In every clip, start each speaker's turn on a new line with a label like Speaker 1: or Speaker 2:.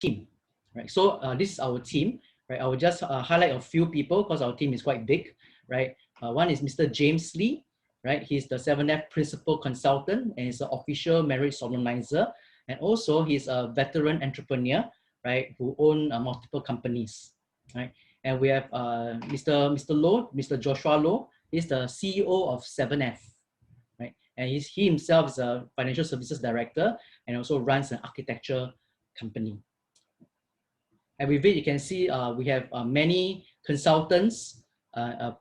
Speaker 1: team, right? So this is our team, right? I will just highlight a few people because our team is quite big, right? One is Mr. James Lee, right? He's the 7F principal consultant and he's an official marriage solemnizer. And also he's a veteran entrepreneur, right? Who own multiple companies, right? And we have Mr. Low, Mr. Joshua Low. He's the CEO of 7F, right? And he himself is a financial services director and also runs an architecture company. And with it, you can see we have many consultants,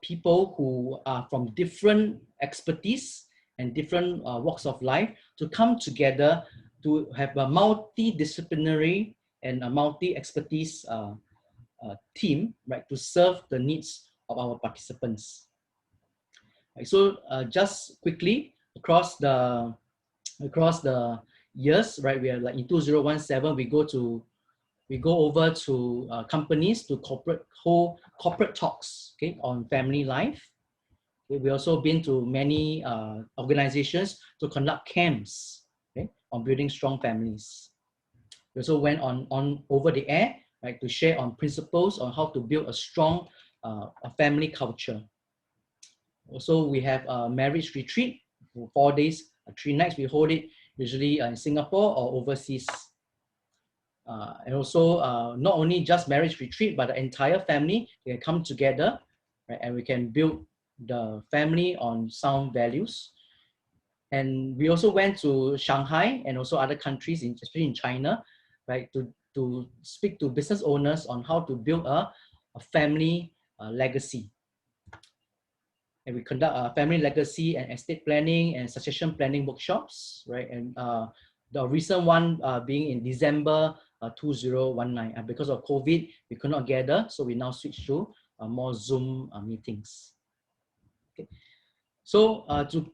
Speaker 1: people who are from different expertise and different walks of life to come together to have a multidisciplinary and a multi-expertise team, right, to serve the needs of our participants. Right, so just quickly across the years, right, we are like in 2017, we go over to companies to hold corporate talks, okay, on family life. Okay, we also been to many organizations to conduct camps, okay, on building strong families. We also went on over the air, right, to share on principles on how to build a strong a family culture. Also, we have a marriage retreat for 4 days, 3 nights. We hold it usually in Singapore or overseas. And also not only just marriage retreat, but the entire family can come together, right, and we can build the family on sound values. And we also went to Shanghai and also other countries, especially in China, right, to speak to business owners on how to build a family legacy. And we conduct family legacy and estate planning and succession planning workshops, right? And the recent one being in December 2019. Because of COVID, we could not gather, so we now switch to more Zoom meetings. Okay. So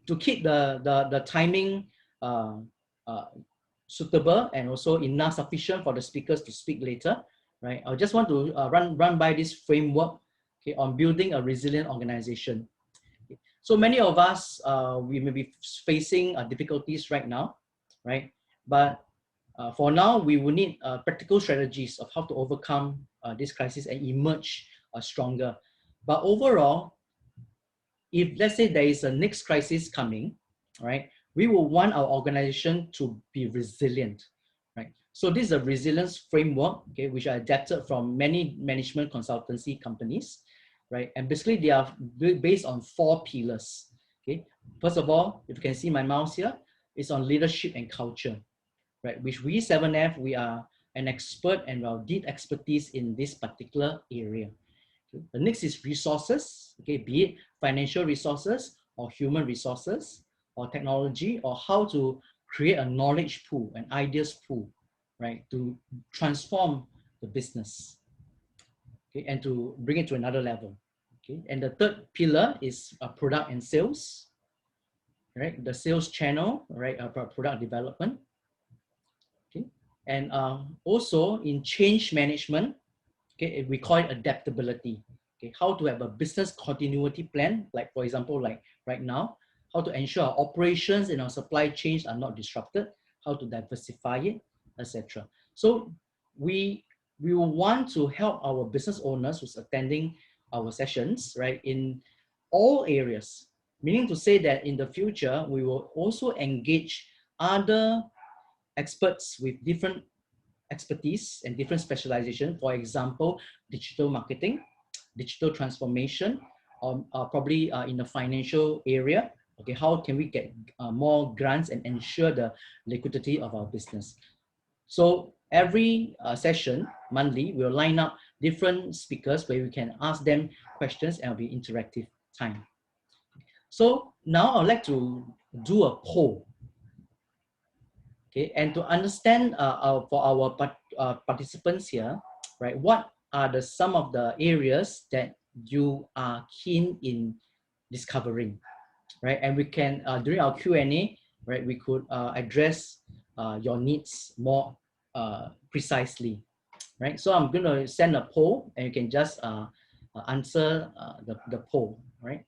Speaker 1: to keep the timing suitable and also enough sufficient for the speakers to speak later, right? I just want to run by this framework, okay, on building a resilient organization. So many of us, we may be facing difficulties right now, right? But for now, we will need practical strategies of how to overcome this crisis and emerge stronger. But overall, if let's say there is a next crisis coming, right, we will want our organization to be resilient, right? So this is a resilience framework, okay, which I adapted from many management consultancy companies, right? And basically they are based on 4 pillars, okay? First of all, if you can see my mouse here, it's on leadership and culture, right? Which we 7F, we are an expert and our deep expertise in this particular area. Okay. The next is resources, okay, be it financial resources or human resources or technology or how to create a knowledge pool, an ideas pool, right, to transform the business, okay, and to bring it to another level. Okay. And the third pillar is product and sales, right, the sales channel, right, product development. Okay. And also in change management, okay, we call it adaptability. Okay, how to have a business continuity plan, like for example, like right now, how to ensure our operations and our supply chains are not disrupted, how to diversify it, etc. So we will want to help our business owners who's attending our sessions, right, in all areas, meaning to say that in the future, we will also engage other experts with different expertise and different specialization. For example, digital marketing, digital transformation, or probably in the financial area. Okay, how can we get more grants and ensure the liquidity of our business? So every session, monthly, we'll line up different speakers where we can ask them questions and it'll be interactive time. So now I'd like to do a poll. Okay, and to understand for our participants here, right, what are some of the areas that you are keen in discovering, right? And we can, during our Q&A, right, we could address your needs more precisely, right? So I'm going to send a poll and you can just answer the poll, right?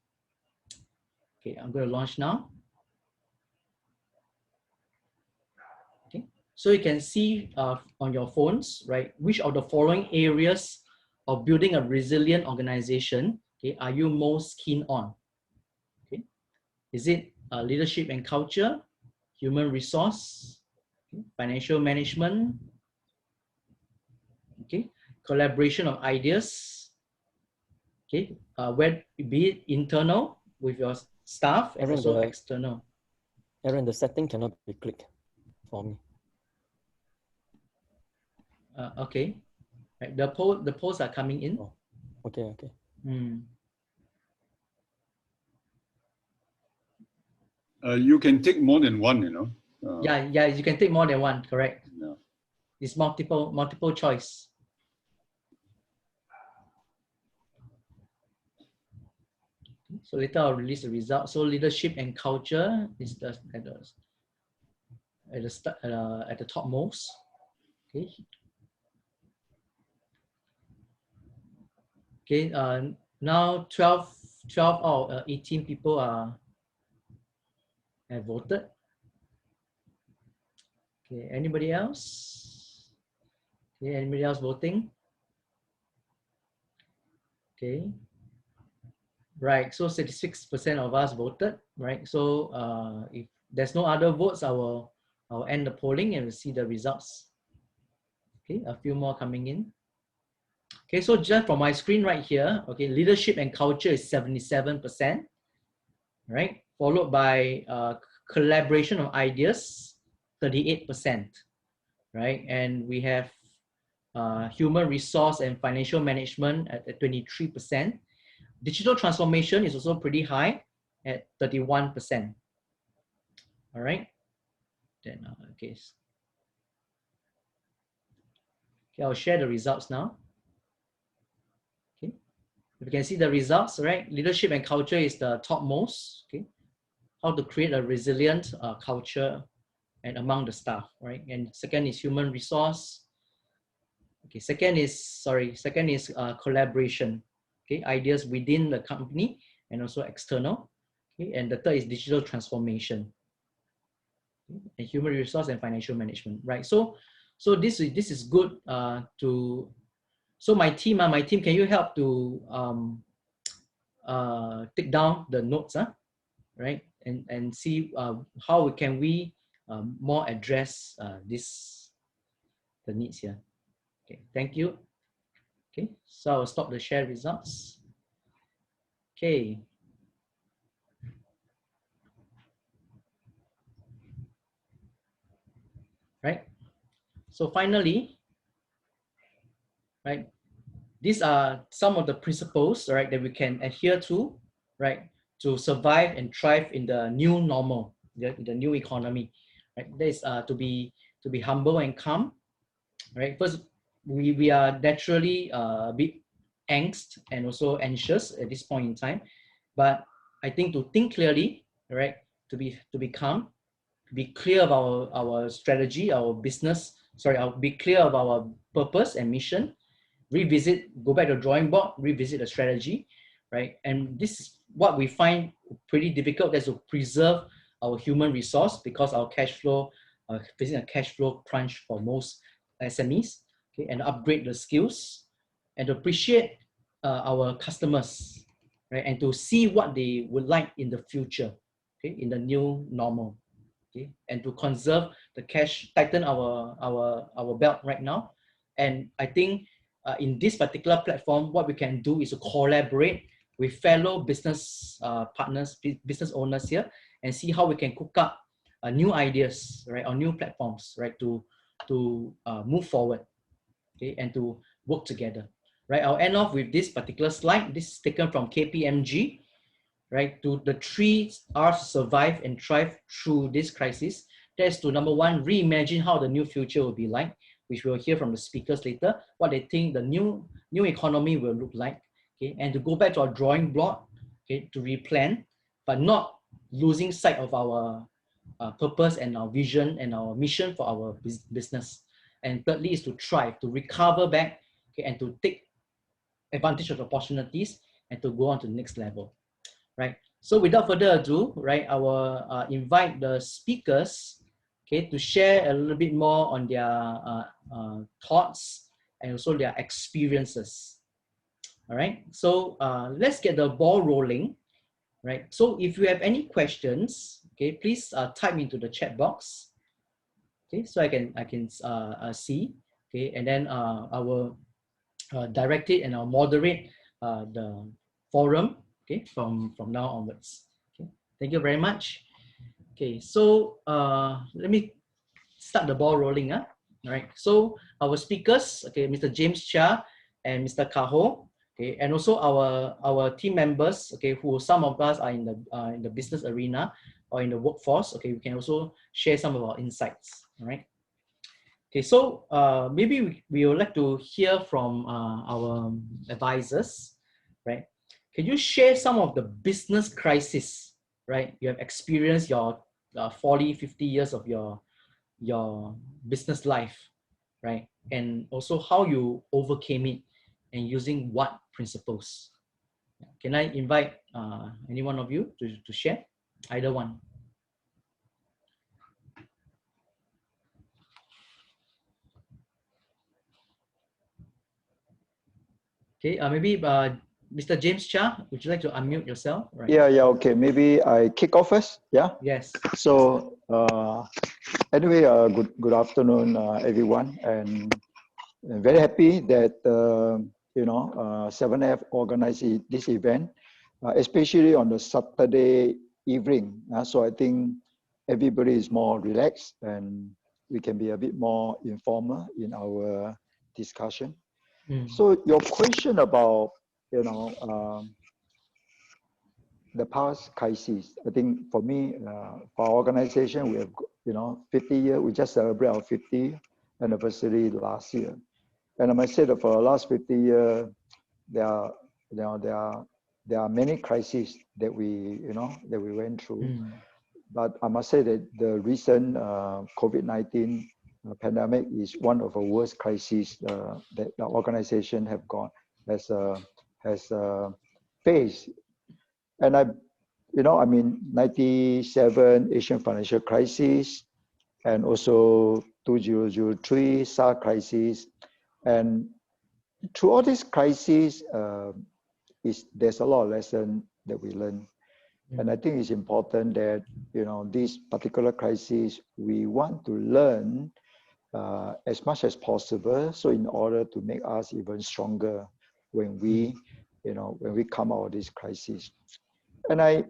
Speaker 1: Okay, I'm going to launch now. Okay. So you can see on your phones, right, which of the following areas of building a resilient organization, okay, are you most keen on? Okay, is it leadership and culture, human resource, okay, financial management, okay, collaboration of ideas, okay, where be it internal with your staff and also external.
Speaker 2: Aaron, the setting cannot be clicked for me.
Speaker 1: Okay, right, the polls are coming in.
Speaker 2: Oh, okay.
Speaker 3: You can take more than one, you know.
Speaker 1: Yeah, you can take more than one, correct.
Speaker 3: Yeah.
Speaker 1: It's multiple choice. So later I'll release the result. So leadership and culture is at the topmost. Okay. Okay. Now 12 out of 18 people have voted. Okay. Anybody else? Okay. Anybody else voting? Okay. Right. So 66% of us voted. Right. So if there's no other votes, I'll end the polling and we'll see the results. Okay. A few more coming in. Okay, so just from my screen right here, okay, leadership and culture is 77%, right? Followed by collaboration of ideas, 38%, right? And we have human resource and financial management at 23%. Digital transformation is also pretty high at 31%. All right. Then, okay, I'll share the results now. Okay. You can see the results, right? Leadership and culture is the topmost, okay? How to create a resilient culture and among the staff, right? And second is human resource. Okay, second is collaboration, okay? Ideas within the company and also external. Okay, and the third is digital transformation. Okay? And human resource and financial management, right? So this is good so my team, can you help to take down the notes, right? And see how can we more address the needs here. Okay, thank you. Okay, so I'll stop the share results. Okay. Right. So finally, right, these are some of the principles, right, that we can adhere to, right, to survive and thrive in the new normal, the new economy, right? That is to be humble and calm, right? First, we are naturally a bit angst and also anxious at this point in time, but I think to think clearly, right, to be calm, to be clear about our strategy, our business. Sorry, I'll be clear of our purpose and mission. Go back to the drawing board, revisit the strategy, right? And this is what we find pretty difficult. That's to preserve our human resource because our cash flow, facing a cash flow crunch for most SMEs, okay, and upgrade the skills and to appreciate our customers, right, and to see what they would like in the future, okay, in the new normal, okay, and to conserve the cash, tighten our belt right now. And I think in this particular platform, what we can do is to collaborate with fellow business partners, business owners here, and see how we can cook up new ideas, right, or new platforms, right, to move forward, okay, and to work together, right. I'll end off with this particular slide. This is taken from KPMG, right, to the 3 R's to survive and thrive through this crisis. That's to number 1, reimagine how the new future will be like, which we'll hear from the speakers later, what they think the new economy will look like, okay, and to go back to our drawing board, okay, to replan, but not losing sight of our purpose and our vision and our mission for our business. And thirdly is to thrive, to recover back, okay, and to take advantage of opportunities and to go on to the next level, right? So without further ado, right, I will invite the speakers okay, to share a little bit more on their thoughts and also their experiences. All right, so let's get the ball rolling, right? So if you have any questions, okay, please type into the chat box, okay, so I can see, okay, and then I will direct it and I'll moderate the forum, okay, from now onwards. Okay, thank you very much. Okay, so let me start the ball rolling. All right, so our speakers, okay, Mr. James Chia and Mr. Kaho, okay, and also our team members, okay, who some of us are in the business arena or in the workforce, okay, we can also share some of our insights. All right. Okay, so maybe we would like to hear from our advisors, right? Can you share some of the business crisis, right? You have experienced your 40, 50 years of your business life, right? And also how you overcame it and using what principles? Can I invite any one of you to share? Either one. Okay, maybe Mr. James Chia, would you like to unmute yourself? Right.
Speaker 4: Yeah, okay. Maybe I kick off first. Yeah.
Speaker 1: Yes.
Speaker 4: So anyway, good afternoon, everyone, and I'm very happy that 7F organized this event, especially on the Saturday evening. So I think everybody is more relaxed and we can be a bit more informal in our discussion. So your question about the past crises, I think for me, for our organization, we have 50 years. We just celebrated our 50th anniversary last year, and I must say that for the last 50 years, there are many crises that we went through. But I must say that the recent COVID-19 pandemic is one of the worst crises that the organization has faced. And 97 Asian financial crisis, and also 2003 SARS crisis. And through all these crises, there's a lot of lesson that we learn. And I think it's important that, this particular crisis, we want to learn as much as possible. So in order to make us even stronger when we come out of this crisis. And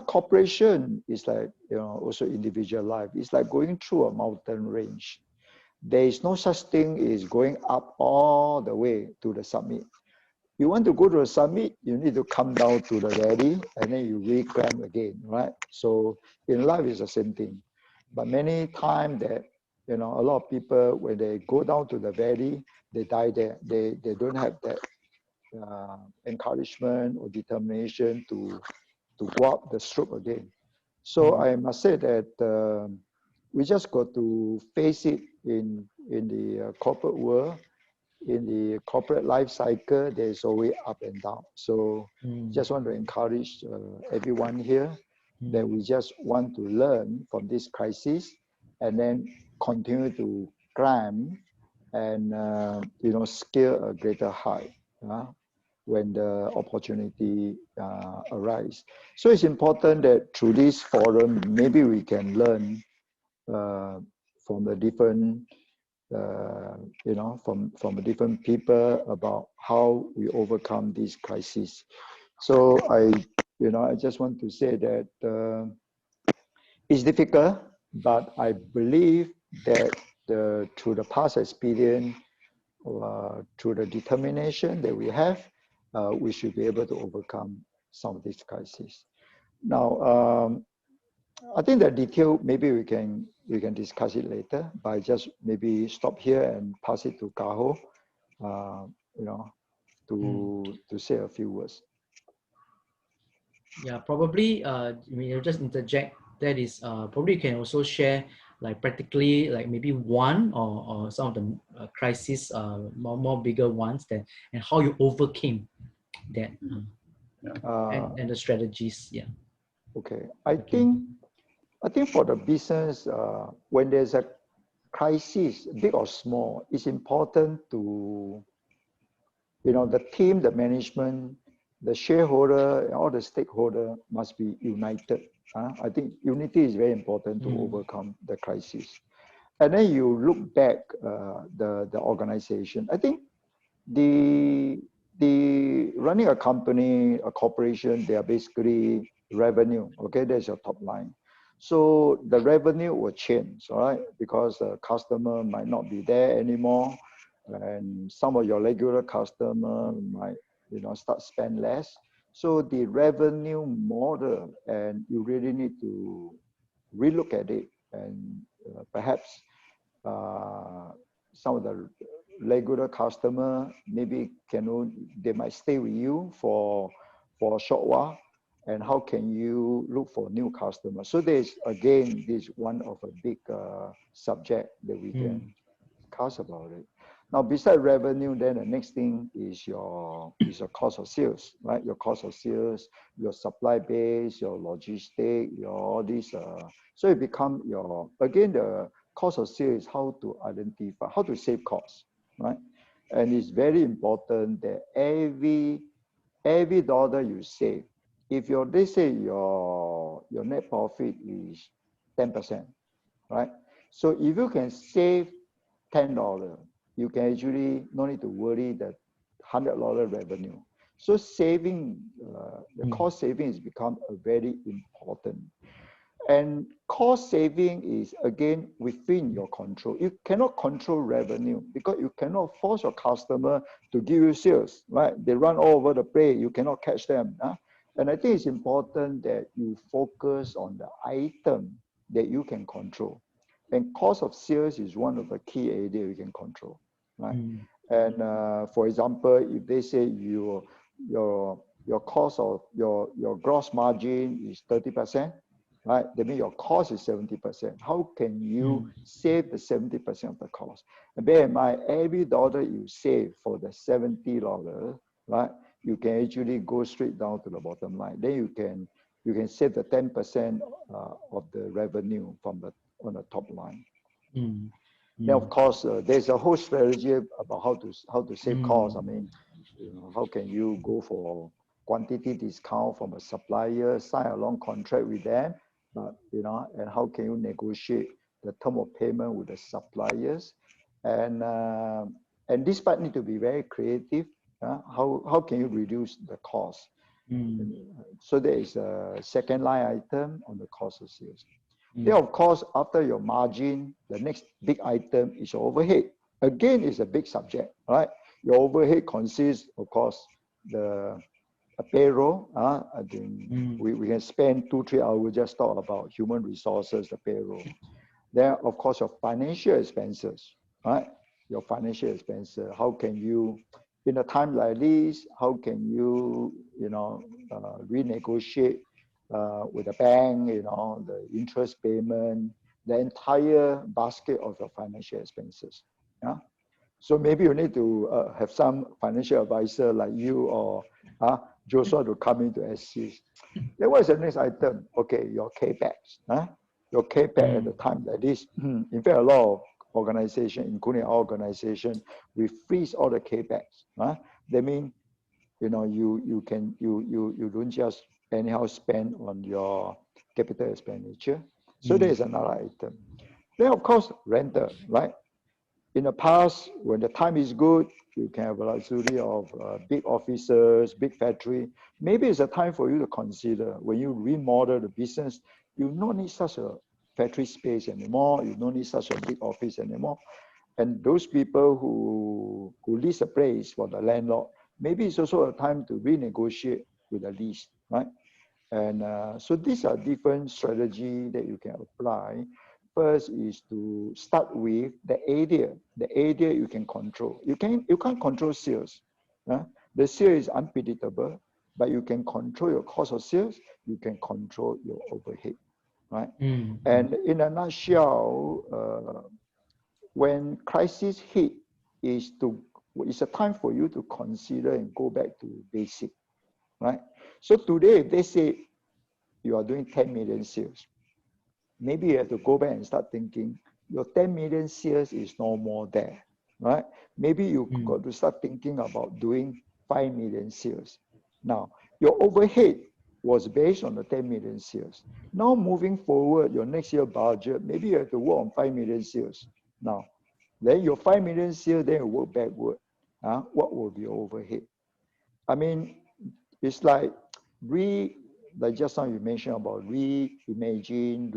Speaker 4: cooperation is like, also individual life. It's like going through a mountain range. There is no such thing as going up all the way to the summit. You want to go to the summit, you need to come down to the valley and then you reclimb again, right? So in life, it's the same thing. But many times that, a lot of people, when they go down to the valley, they die there. They don't have that encouragement or determination to go up the slope again. So I must say that we just got to face it in the corporate world. In the corporate life cycle, there's always up and down. So just want to encourage everyone here that we just want to learn from this crisis and then continue to climb and scale a greater height when the opportunity arises. So it's important that through this forum, maybe we can learn from the different from different people about how we overcome this crisis. So I just want to say that it's difficult, but I believe that through the past experience, through the determination that we have, we should be able to overcome some of these crises. Now, I think the detail, maybe we can discuss it later, but I just maybe stop here and pass it to Kaho, to say a few words.
Speaker 1: Yeah, probably, I'll just interject. That is, probably you can also share, like practically, like maybe one or some of the crises, more bigger ones, and how you overcame that, and the strategies. Yeah.
Speaker 4: Okay, I think I think for the business, when there's a crisis, big or small, it's important to, the team, the management, the shareholder, and all the stakeholder must be united. I think unity is very important to overcome the crisis. And then you look back the organization. I think the running a company, a corporation, they are basically revenue. Okay, there's your top line. So the revenue will change, all right, because the customer might not be there anymore, and some of your regular customer might, start spend less. So the revenue model, and you really need to relook at it, and perhaps some of the regular customer maybe they might stay with you for a short while, and how can you look for new customers? So there's again this one of a big subject that we can discuss about it. Now, besides revenue, then the next thing is your cost of sales, right? Your cost of sales, your supply base, your logistic, all these. So it become the cost of sales is how to identify, how to save costs, right? And it's very important that every dollar you save, if they say your net profit is 10%, right? So if you can save $10, you can actually no need to worry that $100 revenue. So saving, the cost saving has become a very important. And cost saving is again within your control. You cannot control revenue because you cannot force your customer to give you sales, right? They run all over the place. You cannot catch them. And I think it's important that you focus on the item that you can control. And cost of sales is one of the key areas you can control, right? And for example, if they say your cost of your gross margin is 30%, right? That means your cost is 70%. How can you save the 70% of the cost? And bear in mind, every dollar you save for the $70, right? You can actually go straight down to the bottom line. Then you can save the 10% of the revenue on the top line. Then of course, there's a whole strategy about how to save costs. I mean, how can you go for quantity discount from a supplier, sign a long contract with them, and how can you negotiate the term of payment with the suppliers, and this part need to be very creative. How can you reduce the cost? So there is a second line item on the cost of sales. Then of course, after your margin, the next big item is your overhead. Again, it's a big subject, right? Your overhead consists, of course, the payroll. I think we can spend 2-3 hours just talk about human resources, the payroll. Then, of course, your financial expenses, right? Your financial expenses. How can you, in a time like this, how can you, renegotiate with the bank, the interest payment, the entire basket of your financial expenses. Yeah. So maybe you need to have some financial advisor like you or Joshua to come in to assist. Then what is the next item? Okay, your CAPEX. Your CAPEX at the time like this. In fact, a lot of organizations, including our organization, we freeze all the CAPEX. That means, you don't just anyhow spend on your capital expenditure. So there is another item. Then of course, rental, right? In the past, when the time is good, you can have a luxury of big offices, big factory. Maybe it's a time for you to consider when you remodel the business, you don't need such a factory space anymore. You don't need such a big office anymore. And those people who lease a place for the landlord, maybe it's also a time to renegotiate with the lease, right? And so these are different strategies that you can apply. First is to start with the area you can control. You can't control sales. The sales is unpredictable, but you can control your cost of sales. You can control your overhead, right? And in a nutshell, when crisis hit, it's a time for you to consider and go back to basic, right? So today, if they say you are doing 10 million sales, maybe you have to go back and start thinking, your 10 million sales is no more there, right? Maybe you got to start thinking about doing 5 million sales. Now, your overhead was based on the 10 million sales. Now, moving forward, your next year budget, maybe you have to work on 5 million sales. Now, then your 5 million sales, then you work backward. What will be your overhead? I mean, it's like like just now you mentioned about reimagine,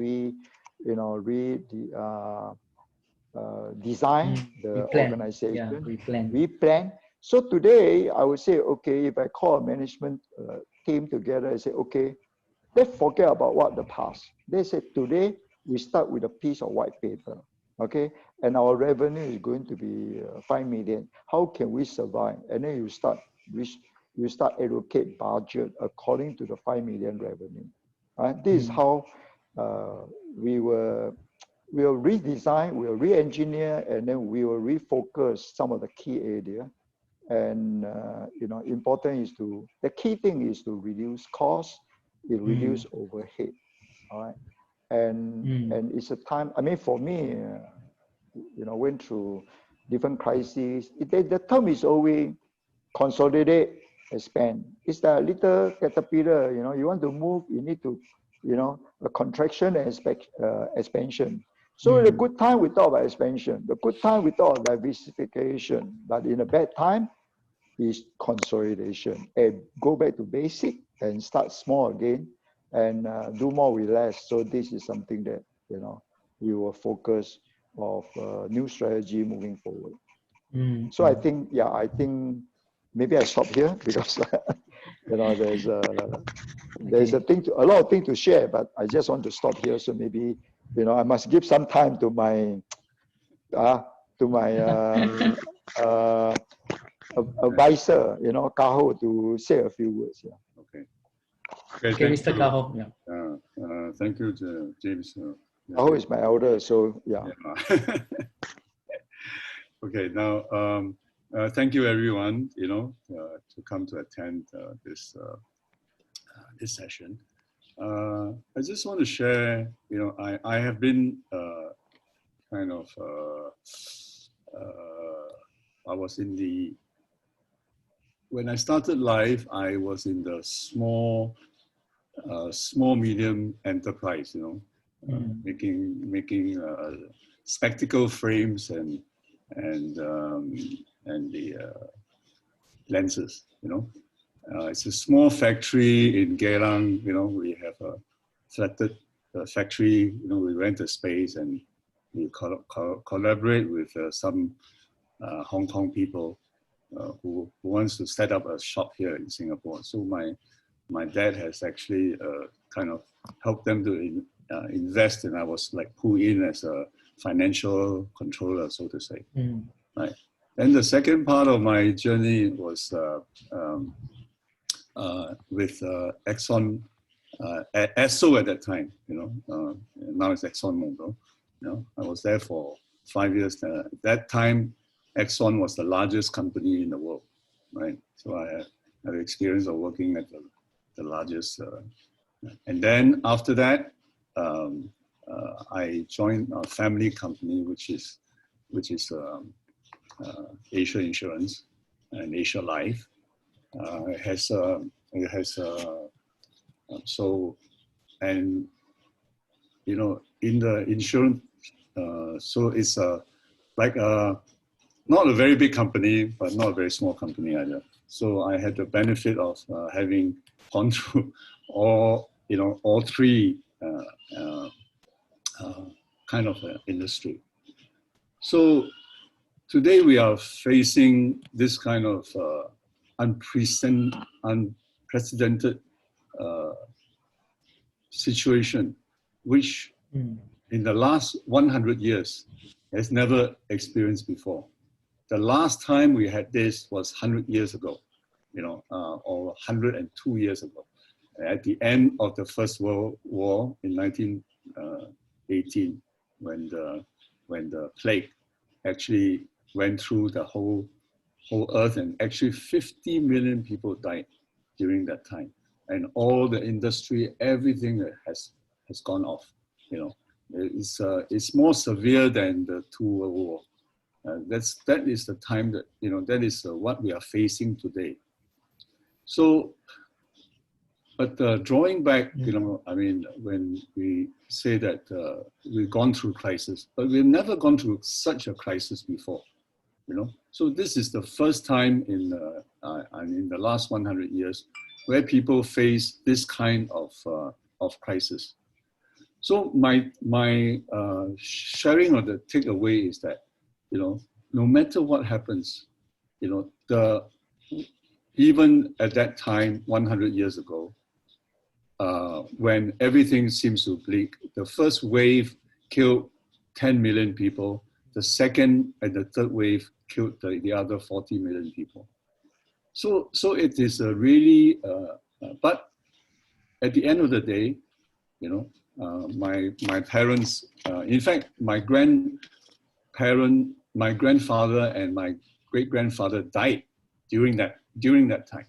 Speaker 4: design the organization, replan. So today, I would say, okay, if I call a management team together and say, okay, let's forget about what the past. They said, today, we start with a piece of white paper, okay? And our revenue is going to be 5 million. How can we survive? And then you start allocate budget according to the 5 million revenue. Right? This is how we will redesign, we will re-engineer, and then we will refocus some of the key area. And important is the key thing is to reduce cost, reduce overhead. All right, and it's a time. I mean, for me, went through different crises. The term is always consolidate, expand. It's the little caterpillar. You want to move, you need to, a contraction and expansion. So in a good time, we talk about expansion. The good time, we talk about diversification. But in a bad time, is consolidation. And go back to basic and start small again and do more with less. So this is something that, we will focus of new strategy moving forward. So I think maybe I stop here because, there's a lot of things to share, but I just want to stop here. So maybe, I must give some time to my advisor, Kaho, to say a few words. Yeah.
Speaker 1: Okay, Mr. Kaho. Yeah.
Speaker 3: Thank you, James.
Speaker 4: Kaho is my elder, so yeah.
Speaker 3: Okay, now thank you everyone, to come to attend this session. I just want to share, I have been when I started life, I was in the small, medium enterprise, making spectacle frames and the lenses, it's a small factory in Geylang. We have a flatted factory. We rent a space and we collaborate with some Hong Kong people who wants to set up a shop here in Singapore. So my dad has actually kind of helped them to invest, and I was like pulled in as a financial controller, so to say. Right. Then the second part of my journey was with Exxon, Esso at that time, now it's ExxonMobil. I was there for 5 years. At that time, Exxon was the largest company in the world, right? So I had experience of working at the largest. And then after that, I joined a family company, which is Asia Insurance and Asia Life. It has in the insurance, so it's like not a very big company, but not a very small company either. So I had the benefit of having gone through all three kind of industry. So today we are facing this kind of unprecedented situation, which in the last 100 years has never experienced before. The last time we had this was 100 years ago, or 102 years ago, at the end of the First World War in 1918, when the plague actually went through the whole earth, and actually 50 million people died during that time, and all the industry, everything has gone off. It's more severe than the Two World War. That is the time that, that is what we are facing today. So, but drawing back, I mean, when we say that we've gone through crisis, but we've never gone through such a crisis before, So this is the first time in the last 100 years where people face this kind of crisis. So my sharing of the takeaway is that, no matter what happens, even at that time, 100 years ago, when everything seems to bleak, the first wave killed 10 million people. The second and the third wave killed the other 40 million people. So it is a really, but at the end of the day, my parents, in fact, my grandfather and my great-grandfather died during that time.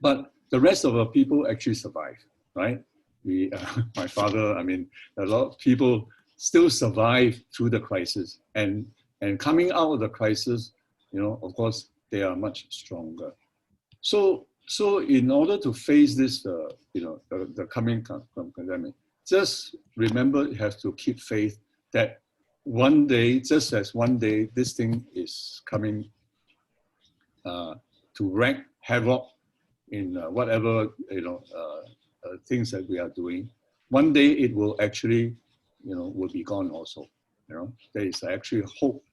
Speaker 3: But the rest of the people actually survived, right? My father, I mean, a lot of people still survive through the crisis, and coming out of the crisis, of course, they are much stronger. So in order to face this, the coming pandemic, just remember you have to keep faith that one day, just as one day, this thing is coming to wreak havoc in whatever things that we are doing. One day it will actually, will be gone also. There is actually hope.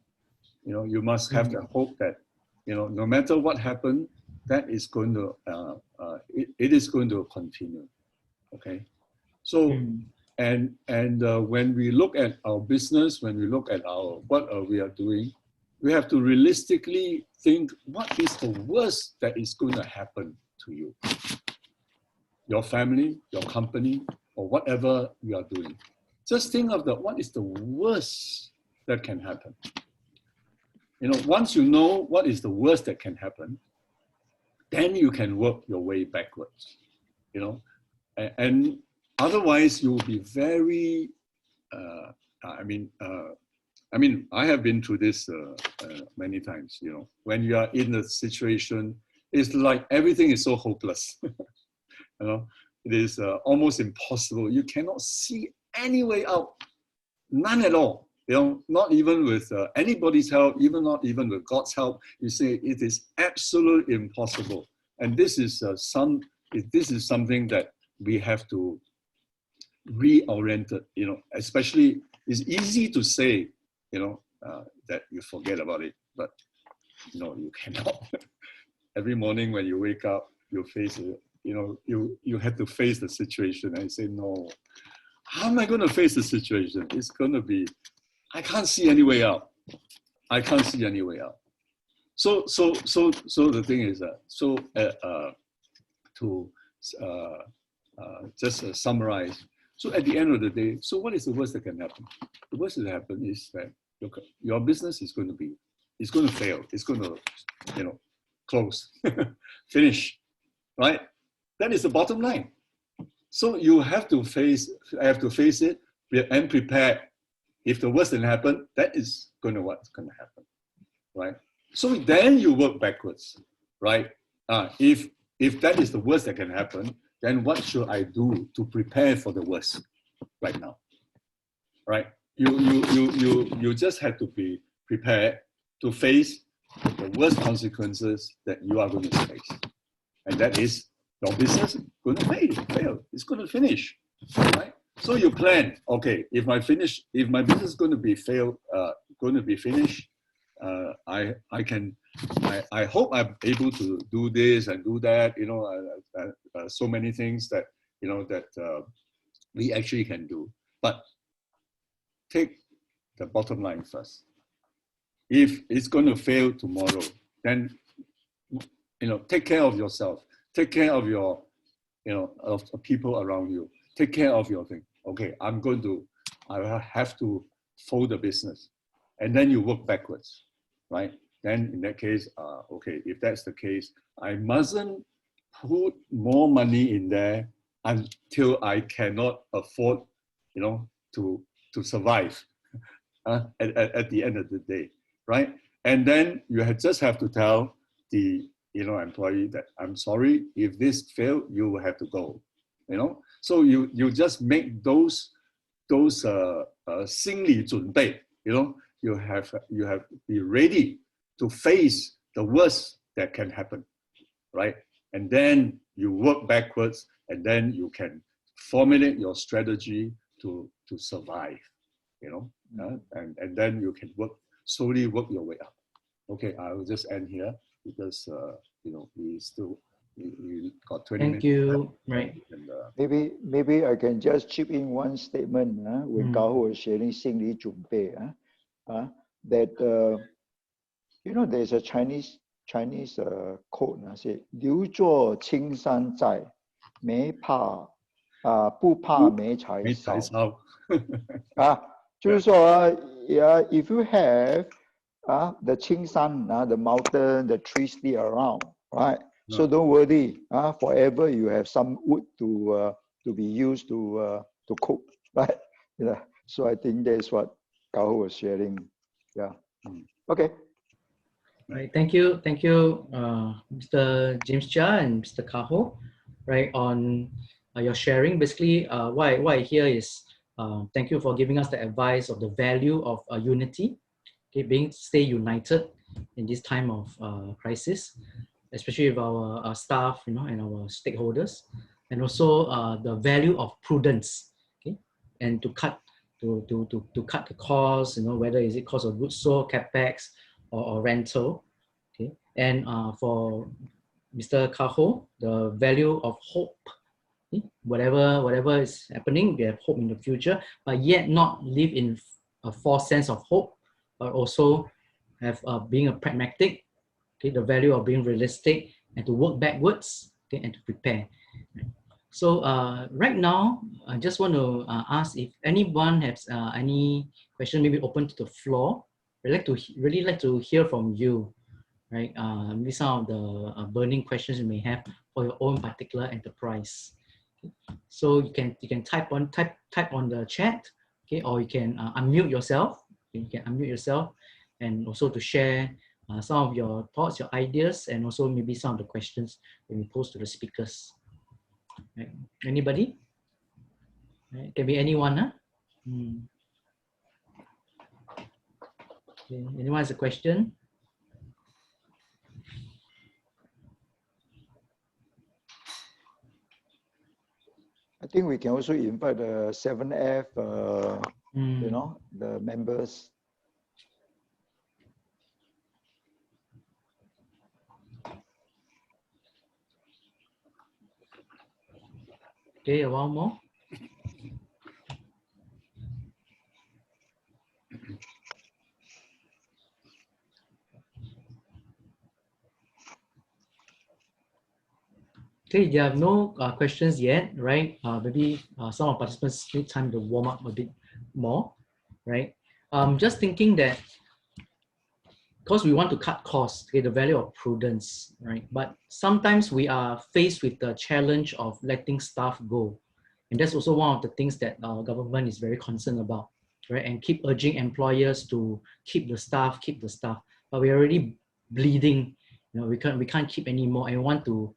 Speaker 3: You must have the hope that, no matter what happened, that is going to, it is going to continue. Okay, so and when we look at our business, when we look at what we are doing, we have to realistically think, what is the worst that is going to happen to you, your family, your company, or whatever you are doing. Just think of what is the worst that can happen. Once you know what is the worst that can happen, then you can work your way backwards, and otherwise you will be very, I mean, I have been through this many times, when you are in a situation, it's like everything is so hopeless. It is almost impossible. You cannot see any way out, none at all. Not even with anybody's help, not even with God's help. You say it is absolutely impossible. And this is something that we have to reorient it. Especially it's easy to say, that you forget about it, but you cannot. Every morning when you wake up, you face it. You have to face the situation and say, no, how am I going to face the situation? It's going to be, I can't see any way out. I can't see any way out. So the thing is that, to just summarize. So at the end of the day, so what is the worst that can happen? The worst that can happen is that your business is going to fail. It's going to, close, finish, right? That is the bottom line. So you have to face it and prepare. If the worst can happen, that is what's going to happen, right? So then you work backwards, right? If that is the worst that can happen, then what should I do to prepare for the worst right now, right? You just have to be prepared to face the worst consequences that you are going to face, and that is your business going to fail. It's going to finish, right? So you plan, okay, if my business is going to be finished, I hope I'm able to do this and do that, so many things that, that we actually can do. But take the bottom line first. If it's going to fail tomorrow, then, take care of yourself. Take care of your, of people around you. Take care of your thing. Okay, I have to fold the business. And then you work backwards, right? Then in that case, okay, if that's the case, I mustn't put more money in there until I cannot afford, to to survive at the end of the day, right? And then you just have to tell the employee that I'm sorry, if this fail, you will have to go. So you just make those 心理准备, you have be ready to face the worst that can happen, right? And then you work backwards, and then you can formulate your strategy to survive, and then you can slowly work your way up. Okay, I will just end here because we got 20 minutes.
Speaker 1: Thank you. Right.
Speaker 4: And, maybe I can just chip in one statement when Kao was sharing 心理准备 that there's a Chinese quote say 留作青山在，不怕没柴烧。就是说if you have the 青山 the mountain, the trees still around, right? So don't worry, forever you have some wood to be used to cook, right? Yeah. So I think that's what Kao was sharing. Yeah. Okay.
Speaker 1: Right. Thank you, Mr. James Chia and Mr. Kaho, right, on your sharing. Basically, what I hear is thank you for giving us the advice of the value of unity, okay, stay united in this time of crisis, especially with our staff, and our stakeholders, and also the value of prudence, okay, and to cut the cost, whether is it cost of goods sold, capex, or rental, okay, and for Mr. Kaho, the value of hope. Okay? Whatever is happening, we have hope in the future, but yet not live in a false sense of hope, but also have being a pragmatic. Okay, the value of being realistic and to work backwards, okay, and to prepare. So right now, I just want to ask if anyone has any question, maybe open to the floor. I'd really like to hear from you, right? Maybe some of the burning questions you may have for your own particular enterprise. Okay. So you can type on the chat, okay, or you can unmute yourself. You can unmute yourself, and also to share some of your thoughts, your ideas, and also maybe some of the questions that we pose to the speakers. Right. Anybody? Right. Can be anyone, huh? Okay. Anyone has a question?
Speaker 4: I think we can also invite the 7F, the members.
Speaker 1: Okay, a while more. Okay, there are no questions yet, right? Maybe some of participants need time to warm up a bit more, right? Just thinking that, because we want to cut costs, okay, the value of prudence, right? But sometimes we are faced with the challenge of letting staff go. And that's also one of the things that our government is very concerned about, right? And keep urging employers to keep the staff. But we're already bleeding. We can't keep anymore, and we want to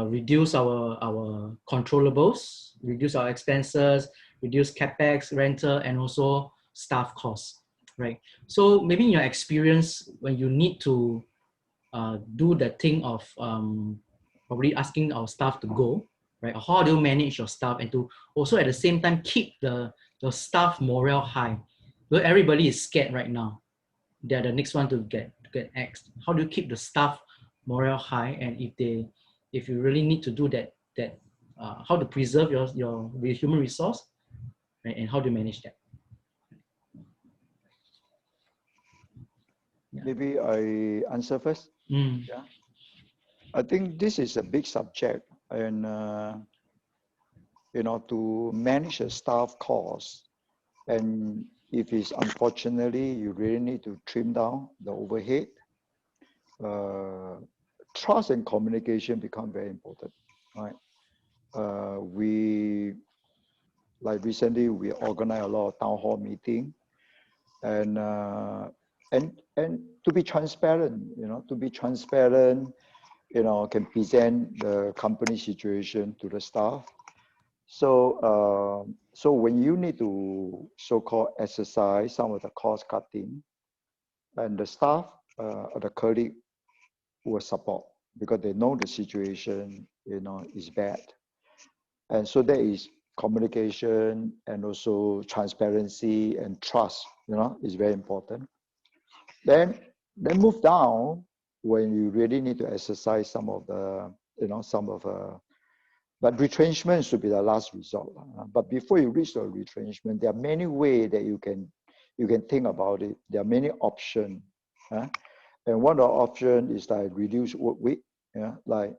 Speaker 1: reduce our controllables, reduce our expenses, reduce capex, rental, and also staff costs, right? So maybe in your experience, when you need to do the thing of probably asking our staff to go, right? How do you manage your staff and to also at the same time keep the staff morale high? Well, everybody is scared right now. They're the next one to get axed. How do you keep the staff morale high? And if you really need to do that, how to preserve your human resource, right? And how do you manage that? Yeah.
Speaker 4: Maybe I answer first. Yeah, I think this is a big subject, and to manage the staff costs, and if it's unfortunately you really need to trim down the overhead, trust and communication become very important, right? We like recently we organize a lot of town hall meeting, and to be transparent, to be transparent, can present the company situation to the staff. So so when you need to so-called exercise some of the cost cutting, and the staff, the colleague will support because they know the situation, is bad. And so there is communication and also transparency and trust, is very important. Then move down when you really need to exercise some of the, but retrenchment should be the last resort. But before you reach the retrenchment, there are many ways that you can think about it. There are many options. And one of the options is like reduce work week. Like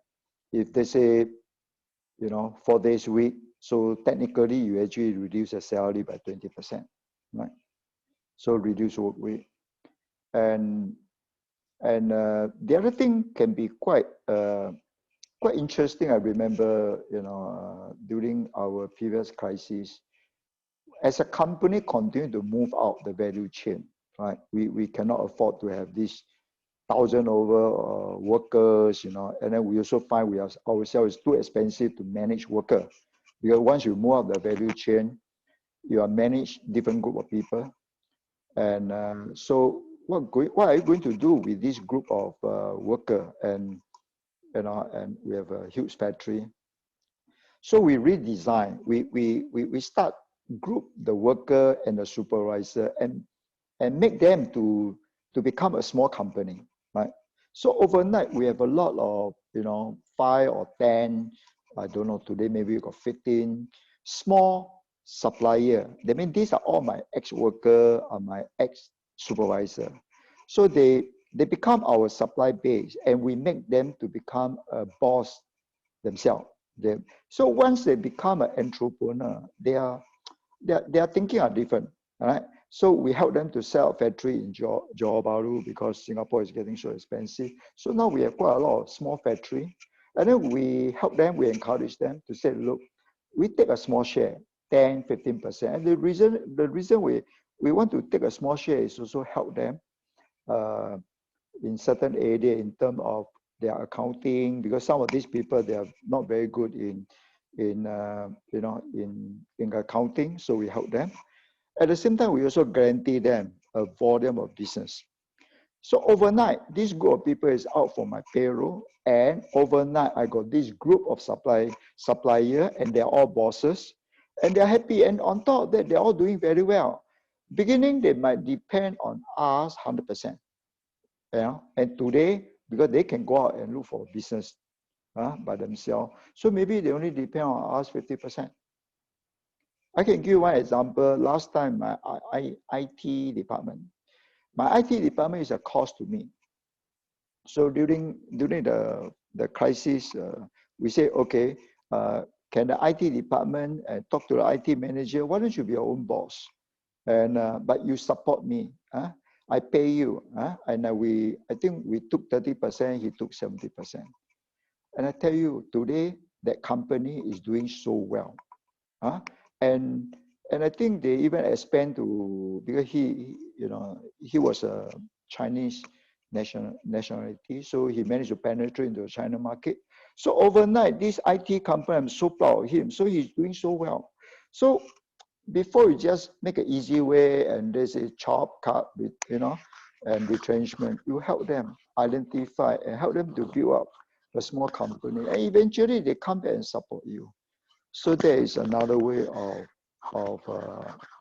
Speaker 4: if they say, 4 days a week, so technically you actually reduce the salary by 20%, right? So reduce work week. And the other thing can be quite interesting. I remember, during our previous crisis, as a company continue to move out the value chain, right? We cannot afford to have this 1,000 over workers, and then we also find ourselves too expensive to manage worker, because once you move up the value chain, you are manage different group of people, and so what are you going to do with this group of worker? And we have a huge factory, so we redesign. We start group the worker and the supervisor and make them to become a small company, right? So overnight we have a lot of 5 or 10, I don't know, today maybe we got 15 small supplier. That means these are all my ex-worker or my ex-supervisor. So they become our supply base, and we make them to become a boss themselves. So once they become an entrepreneur, their thinking are different, right? So we help them to sell a factory in Johor Bahru because Singapore is getting so expensive. So now we have quite a lot of small factory, and then we help them, we encourage them to say, look, we take a small share, 10, 15%. And the reason we want to take a small share is also help them in certain area in terms of their accounting, because some of these people, they are not very good in accounting, so we help them. At the same time, we also guarantee them a volume of business. So overnight, this group of people is out for my payroll, and overnight I got this group of supplier, and they're all bosses, and they're happy. And on top of that, they're all doing very well. Beginning, they might depend on us 100%. And today, because they can go out and look for business by themselves, so maybe they only depend on us 50%. I can give you one example. Last time, my IT department is a cost to me. So during the crisis, we say, okay, can the IT department talk to the IT manager? Why don't you be your own boss? And but you support me. I pay you. And I think we took 30%, he took 70%. And I tell you, today that company is doing so well. And I think they even expand to, because he was a Chinese nationality, so he managed to penetrate into the China market. So overnight, this IT company, I'm so proud of him. So he's doing so well. So before you just make an easy way and there's a chop, cut, with and retrenchment, you help them identify and help them to build up a small company, and eventually they come back and support you. So there is another way of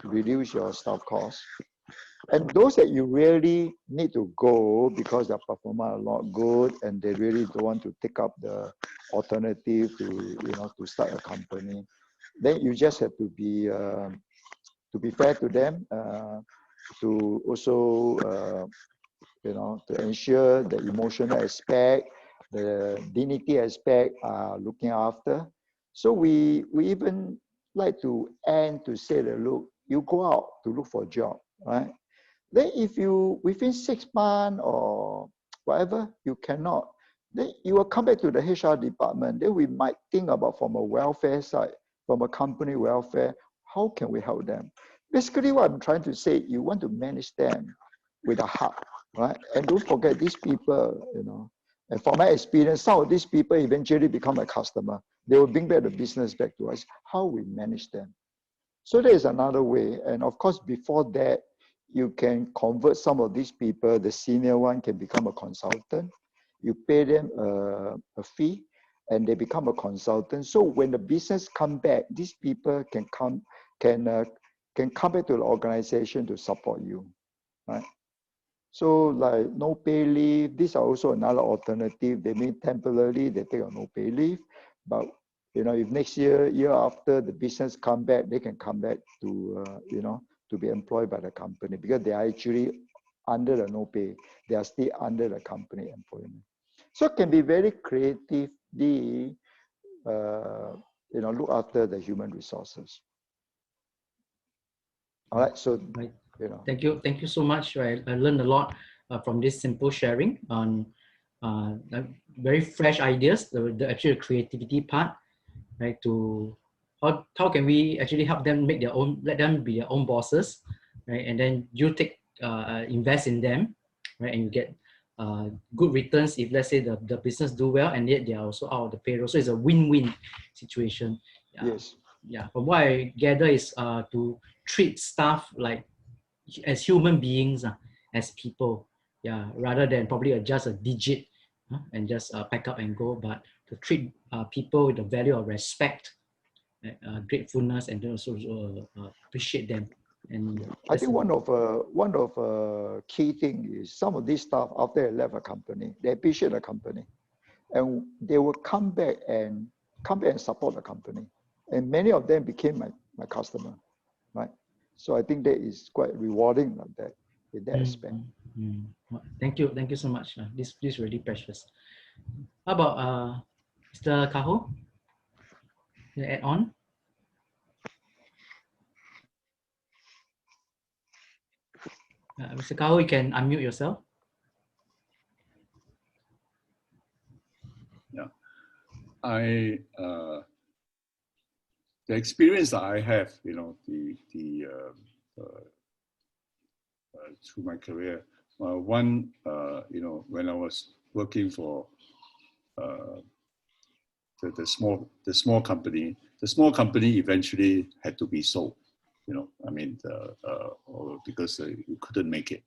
Speaker 4: reduce your staff costs. And those that you really need to go because their performance are not good and they really don't want to take up the alternative to start a company, then you just have to be fair to them, to also to ensure the emotional aspect, the dignity aspect are looking after. So we even like to end to say that, look, you go out to look for a job, right? Then if you, within 6 months or whatever, you cannot, then you will come back to the HR department. Then we might think about from a welfare side, from a company welfare, How can we help them? Basically, what I'm trying to say, you want to manage them with a heart, right? And don't forget these people, you know. And from my experience, some of these people eventually become a customer. They will bring back the business back to us. How we manage them. So there is another way. And of course, before that, you can convert some of these people. The senior one can become a consultant. You pay them a fee, and they become a consultant. So when the business come back, these people can come back to the organization to support you, right? So like no pay leave, these are also another alternative. They may temporarily they take a no pay leave, but you know, if next year, year after the business come back, they can come back to you know, to be employed by the company, because they are actually under the no pay. They are still under the company employment. So it can be very creatively, you know, look after the human resources. All right, so
Speaker 1: Right.
Speaker 4: you know.
Speaker 1: Thank you so much. I learned a lot from this simple sharing on very fresh ideas, the actual creativity part, right? To how can we actually help them make their own, let them be their own bosses, right? And then you invest in them, right? And you get good returns if, let's say, the business do well, and yet they are also out of the payroll. So it's a win-win situation.
Speaker 4: Yes.
Speaker 1: Yeah. From what I gather is to treat staff like as human beings, as people, yeah, rather than probably just a digit and just pack up and go, but to treat people with the value of respect, gratefulness, and then also appreciate them. And
Speaker 4: I think one of key thing is some of these staff, after they left a company, they appreciate the company, and they will come back and support the company, and many of them became my customer, right? So I think that is quite rewarding like that in that aspect.
Speaker 1: Thank you so much. This is really precious. How about Mr. Kaho? Can you add on? Mr. Kaho, you can unmute yourself.
Speaker 3: Yeah, the experience that I have, you know, through my career, one, you know, when I was working for the small company eventually had to be sold. You know, I mean, because we couldn't make it,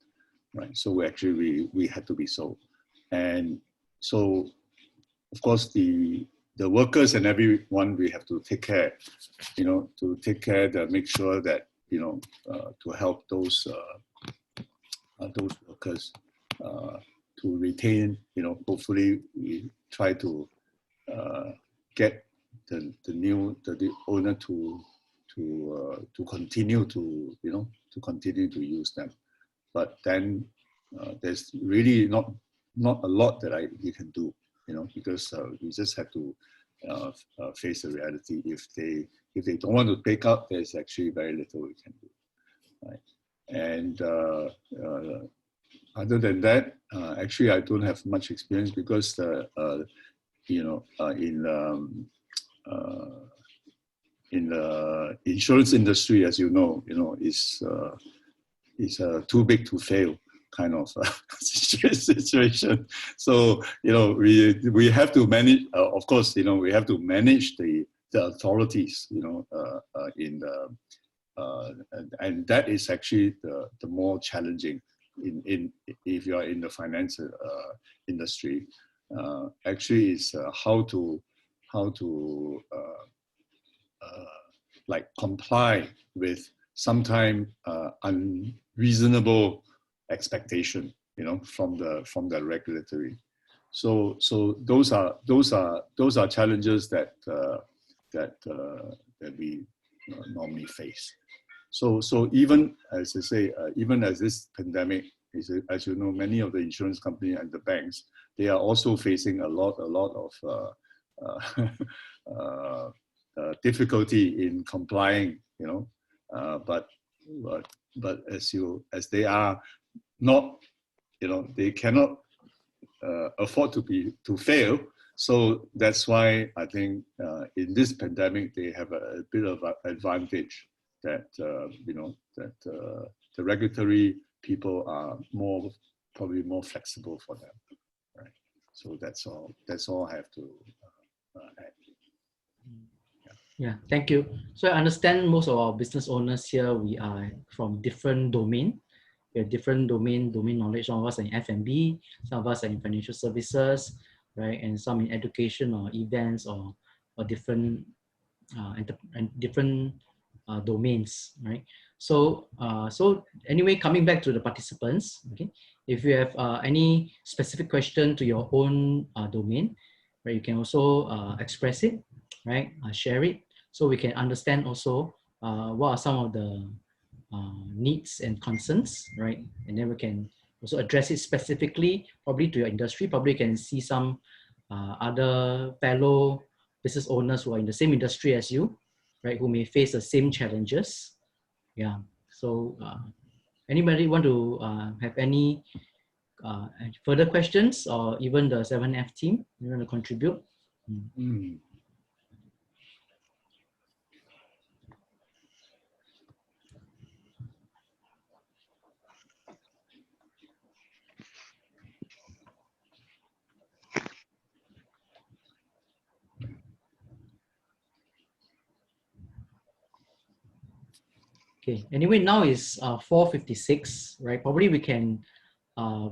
Speaker 3: right? So we had to be sold, and so of course the workers and everyone, we have to take care, you know, to make sure that, you know, to help those workers to retain, you know, hopefully we try to get the owner to continue to, you know, to continue to use them. But then there's really not a lot that you can do, you know, because we just have to face the reality. If they don't want to pick up, there's actually very little we can do, right? And other than that, actually I don't have much experience, because you know, in the insurance industry, as you know, is too big to fail kind of situation. So, you know, we have to manage. Of course, you know, we have to manage the authorities, you know, and that is actually the more challenging in if you are in the finance industry. Actually, is how to like comply with sometimes unreasonable expectation, you know, from the regulatory. So those are challenges that we normally face. So even as I say, even as this pandemic is, as you know, many of the insurance companies and the banks, they are also facing a lot of difficulty in complying, you know, but as they are not, you know, they cannot afford to fail. So that's why I think in this pandemic they have a bit of an advantage, that the regulatory people are probably more flexible for them, right? So that's all I have to add.
Speaker 1: Yeah, thank you. So I understand most of our business owners here, we are from different domain. We have different domain knowledge. Some of us are in F&B, some of us are in financial services, right? And some in education or events or different different domains, right? So anyway, coming back to the participants, okay, if you have any specific question to your own domain, right, you can also express it, right? Share it, so we can understand also what are some of the needs and concerns, right? And then we can also address it specifically, probably to your industry. Probably can see some other fellow business owners who are in the same industry as you, right? Who may face the same challenges. Yeah. So anybody want to have any further questions, or even the 7F team, you want to contribute? Okay, anyway, now is 4:56, right? Probably we can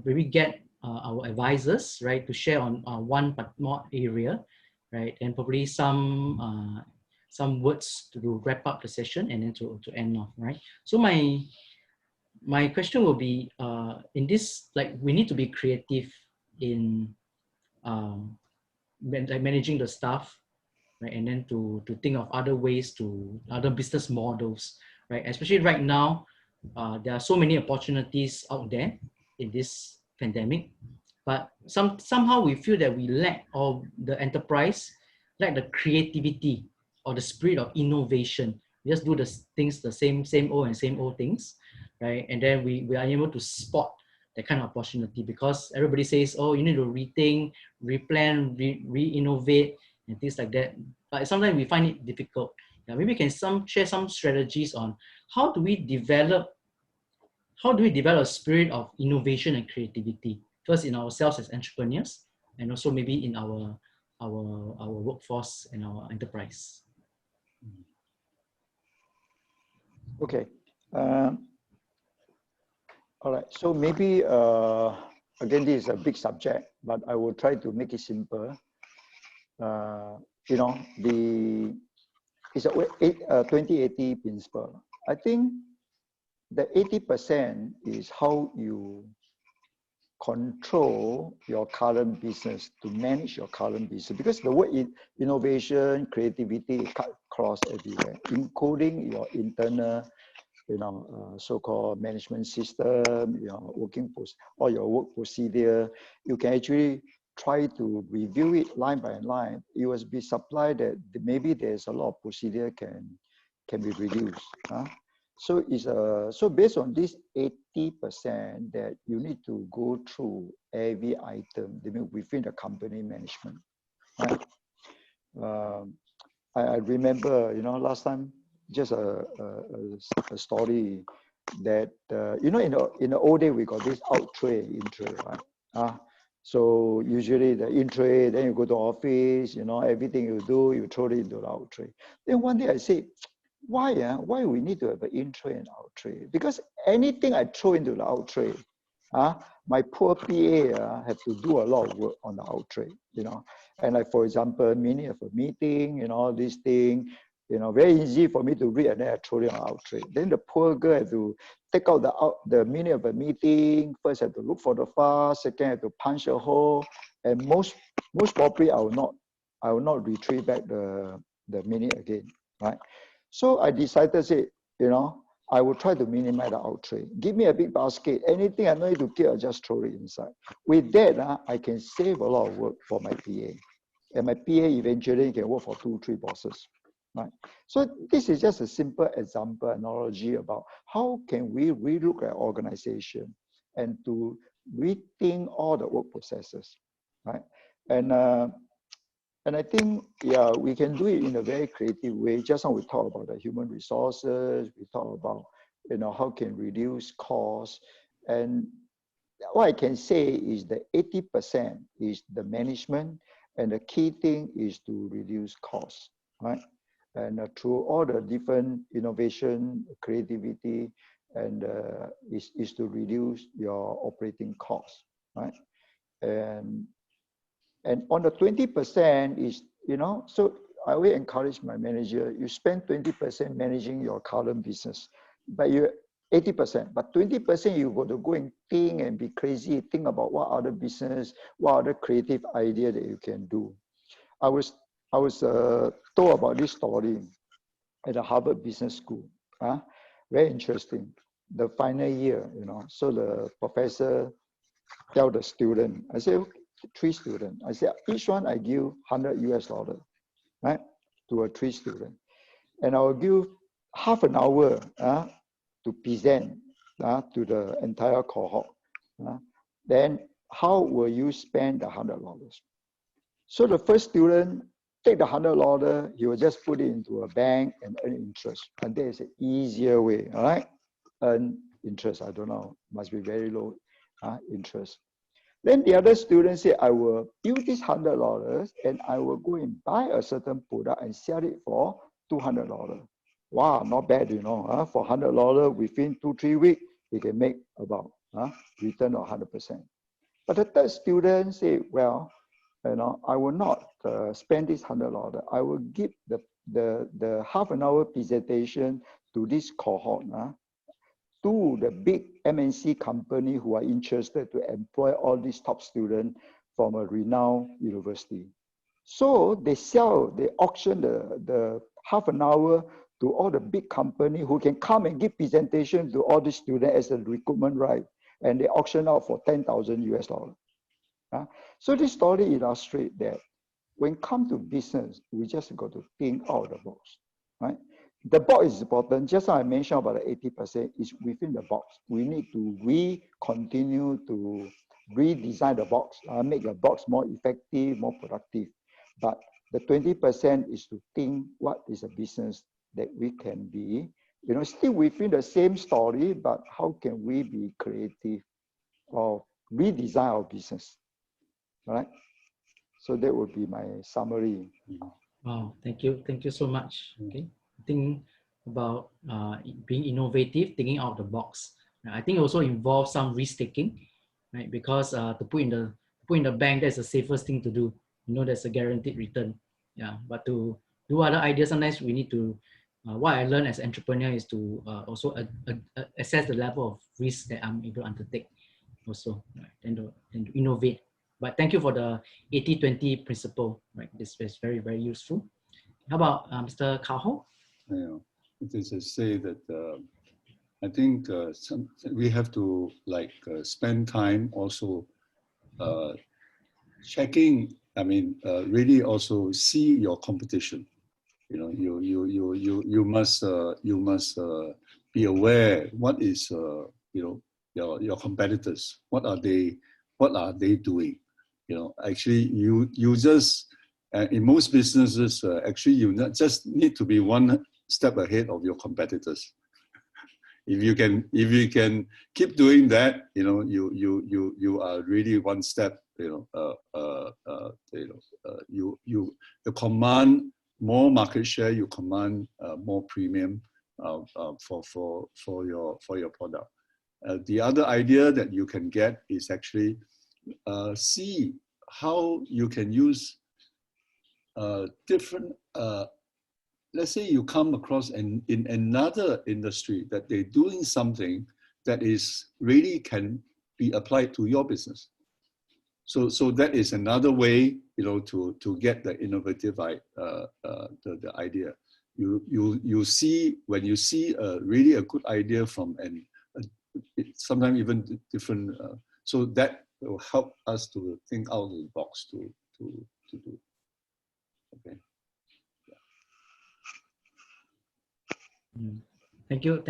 Speaker 1: maybe get our advisors, right, to share on one but more area, right? And probably some words to wrap up the session and then to end off, right? So my question will be, in this, like, we need to be creative in like managing the staff, right? And then to think of other ways, to other business models, right? Especially right now, there are so many opportunities out there in this pandemic, but somehow we feel that we lack, or the enterprise lack the creativity or the spirit of innovation. We just do the things, the same old things, right? And then we are able to spot that kind of opportunity, because everybody says, oh, you need to rethink, replan, re-innovate, and things like that. But sometimes we find it difficult. Yeah, maybe we can share some strategies on how do we develop a spirit of innovation and creativity, first in ourselves as entrepreneurs, and also maybe in our workforce and our enterprise.
Speaker 4: Okay. All right. So maybe again, this is a big subject, but I will try to make it simple. You know, it's a 20/80 principle. I think the 80% is how you control your current business, to manage your current business, because the word innovation, creativity cut across everywhere, including your internal, so-called management system, your or your work procedure. You can actually try to review it line by line. It will be supplied that maybe there's a lot of procedure can be reduced. So it's so based on this 80% that you need to go through every item within the company management. Right? I remember, last time, just a story that in the old day we got this out tray, in tray, right? So usually the in tray, then you go to office, everything you do, you throw it into the out tray. Then one day I say, why we need to have an in tray and out tray? Because anything I throw into the out tray, my poor PA have to do a lot of work on the out tray, And like, for example, minute of a meeting, this thing, very easy for me to read, and then I throw it on the out tray. Then the poor girl had to take out the minute of a meeting. First, had to look for the file. Second, had to punch a hole. And most probably, I will not retrieve back the minute again, right? So I decided to say, I will try to minimize the out tray. Give me a big basket. Anything I need to get, I just throw it inside. With that, I can save a lot of work for my PA. And my PA eventually can work for 2-3 bosses. Right. So this is just a simple example, analogy about how can we relook at organization and to rethink all the work processes, right? And And I think, yeah, we can do it in a very creative way. Just now we talk about the human resources, we talk about, how can reduce costs. And what I can say is that 80% is the management, and the key thing is to reduce costs, right? And through all the different innovation, creativity, and is to reduce your operating costs, right? And on the 20% is, so I will encourage my manager, you spend 20% managing your current business, but you 80%, but 20% you got to go and think and be crazy, think about what other business, what other creative idea that you can do. I was told about this story at the Harvard Business School. Very interesting. The final year, so the professor tell the student, I said, 3 students. I said, each one I give $100 US, right, to a 3 student. And I will give half an hour to present to the entire cohort. Then how will you spend the $100? So the first student take the $100, he will just put it into a bank and earn interest. And there is an easier way, all right? Earn interest, I don't know, must be very low interest. Then the other student say, I will use this $100 and I will go and buy a certain product and sell it for $200. Wow, not bad, for $100 within 2-3 weeks, he can make about return of 100%. But the third student say, well, I will not spend this $100. I will give the half an hour presentation to this cohort, to the big MNC company who are interested to employ all these top students from a renowned university. So they auction the half an hour to all the big company who can come and give presentation to all these students as a recruitment right. And they auction out for $10,000 US. So this story illustrates that when it comes to business, we just got to think out of the box, right? The box is important. Just like I mentioned about the 80% is within the box. We need to continue to redesign the box, make the box more effective, more productive. But the 20% is to think what is a business that we can be, still within the same story, but how can we be creative or redesign our business, all right? So that would be my summary.
Speaker 1: Wow, thank you so much. Okay, think about being innovative, thinking out of the box. I think it also involves some risk taking, right? Because to put in the bank, that's the safest thing to do. There's a guaranteed return. Yeah, but to do other ideas, sometimes we need to. What I learned as an entrepreneur is to also assess the level of risk that I'm able to undertake. Also, right? and to innovate. But thank you for the 80-20 principle. Right, this is very, very useful. How about Mr. Kah Ho?
Speaker 3: Yeah, it is to say that I think we have to spend time also checking. I mean, really also see your competition. You must be aware what is your competitors. What are they doing? Actually, you just in most businesses, actually, you not just need to be one step ahead of your competitors. If you can keep doing that, you are really one step. You command more market share. You command more premium for your product. The other idea that you can get is actually see how you can use different, let's say you come across in another industry that they're doing something that is really can be applied to your business. So that is another way, to get the innovative the idea. You see, when you see really a good idea from sometimes even different, so that will help us to think out of the box to do. Okay.
Speaker 1: Thank you,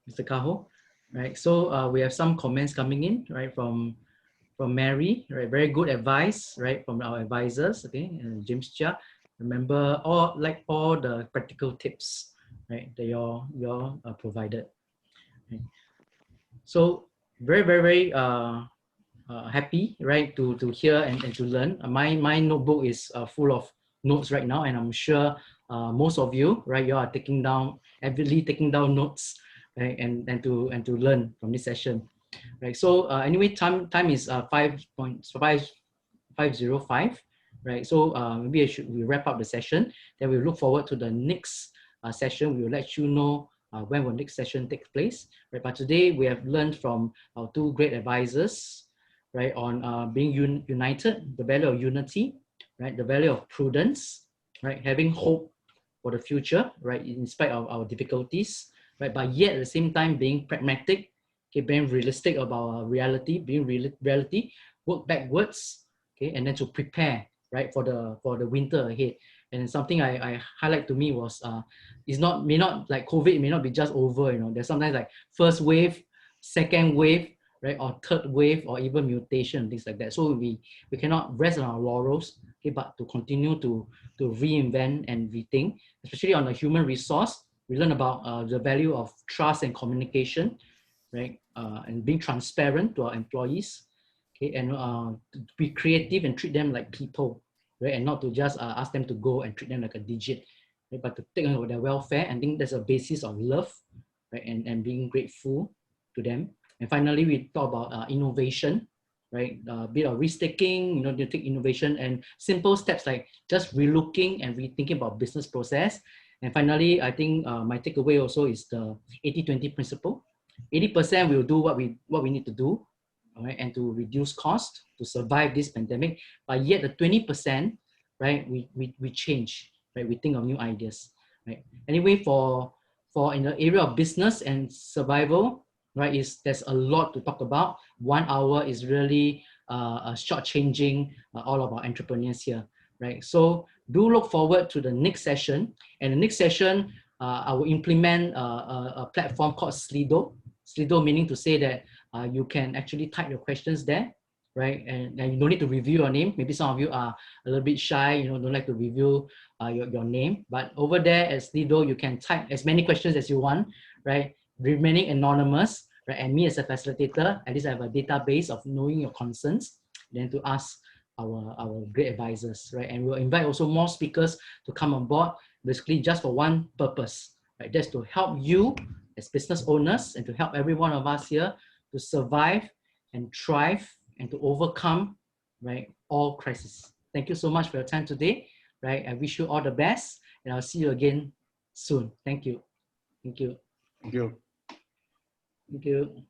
Speaker 1: Mr. Kah Ho. Right. So we have some comments coming in, right, from from Mary, right? Very good advice, right? From our advisors, okay? And James Chia. Remember all the practical tips, right? That you provided. Okay. So very, very, very happy, right? To hear and to learn. My notebook is full of notes right now, and I'm sure most of you, right? You are avidly taking down notes, right? And to learn from this session. Right. So anyway, time is 5:05, right? So maybe we wrap up the session. Then we look forward to the next session. We will let you know when will next session take place. Right. But today we have learned from our two great advisors, right, on being united, the value of unity, right, the value of prudence, right, having hope for the future, right, in spite of our difficulties, right, but yet at the same time being pragmatic. Okay, being realistic about our reality, reality, work backwards, okay, and then to prepare, right, for the winter ahead. And something I highlight to me was may not like COVID may not be just over, you know. There's sometimes like first wave, second wave, right, or third wave, or even mutation, things like that. So we cannot rest on our laurels, okay, but to continue to reinvent and rethink, especially on the human resource. We learn about the value of trust and communication, right? And being transparent to our employees, okay, and to be creative and treat them like people, right? And not to just ask them to go and treat them like a digit, right? But to take on their welfare. I think that's a basis of love, right? And being grateful to them. And finally, we talk about innovation, right? A bit of risk-taking, you know, you take innovation and simple steps like just relooking and rethinking about business process. And finally, I think my takeaway also is the 80-20 principle. 80% will do what we need to do, all right, and to reduce cost to survive this pandemic. But yet the 20%, right, we change, right? We think of new ideas, right? Anyway, for in the area of business and survival, right, there's a lot to talk about. 1 hour is really short-changing all of our entrepreneurs here, right? So do look forward to the next session. And the next session, I will implement a platform called Slido. Slido meaning to say that you can actually type your questions there, right? And you don't need to review your name. Maybe some of you are a little bit shy, you know, don't like to review your name. But over there at Slido, you can type as many questions as you want, right? Remaining anonymous, right? And me as a facilitator, at least I have a database of knowing your concerns, then to ask our great advisors, right? And we'll invite also more speakers to come on board, basically just for one purpose, right? That's to help you as business owners and to help every one of us here to survive and thrive and to overcome, right, all crises. Thank you so much for your time today, right? I wish you all the best, and I'll see you again soon. Thank you. Thank you.
Speaker 3: Thank you.
Speaker 1: Thank you.